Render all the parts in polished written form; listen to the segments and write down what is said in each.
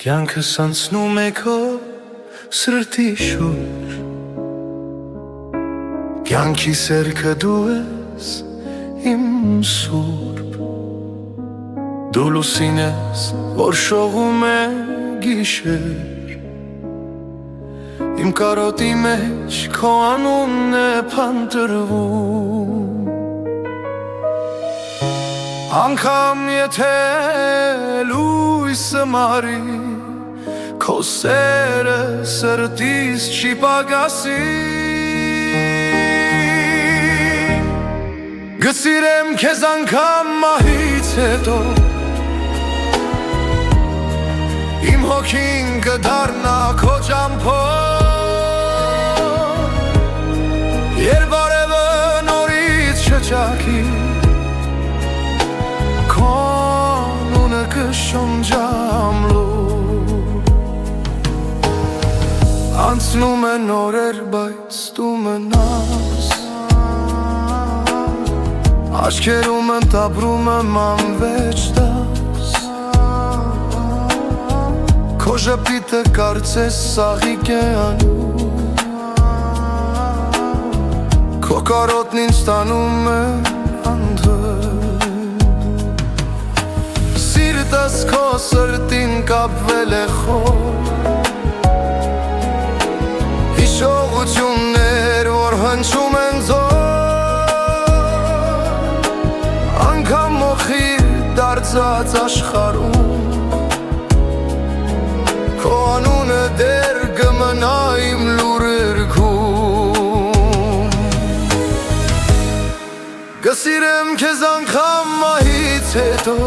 Կյանքս անցնում է քո սրտի շուրջ, կյանքի սերքը դու ես իմ սուրբ, դու լուսին ես, որ շողում է գիշեր, իմ կարոտի մեջ քո անունն է փնտրվում, անգամ եթե լույսը մարի, քո սերը սրտիս չի պակասի, գսիրեմ քեզ անգամ մահից հետո, իմ հոգին կդառնա քո ճամփոր, երբ արևը նորից շչակի, քո անունը կշնջամ լուր, անցնում են օրեր, բայց դու մնաս, աչքերում ընտապրում եմ անվեջ դաս, քո ժպիտը կարծես սաղիկ է անում, քո կարոտն ինձ տանում է անդր, սիրտս քո սրտին կապվել է խոր, հիշողություններ, որ հնչում են զոր, անգամ մոխիր դարձած աշխարհում, քո անունը դեռ կմնա իմ լուրերքում, կսիրեմ քեզ անգամ մահից հետո,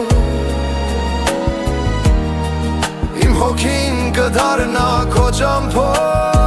իմ հոգին կդառնա քո ճամփոր,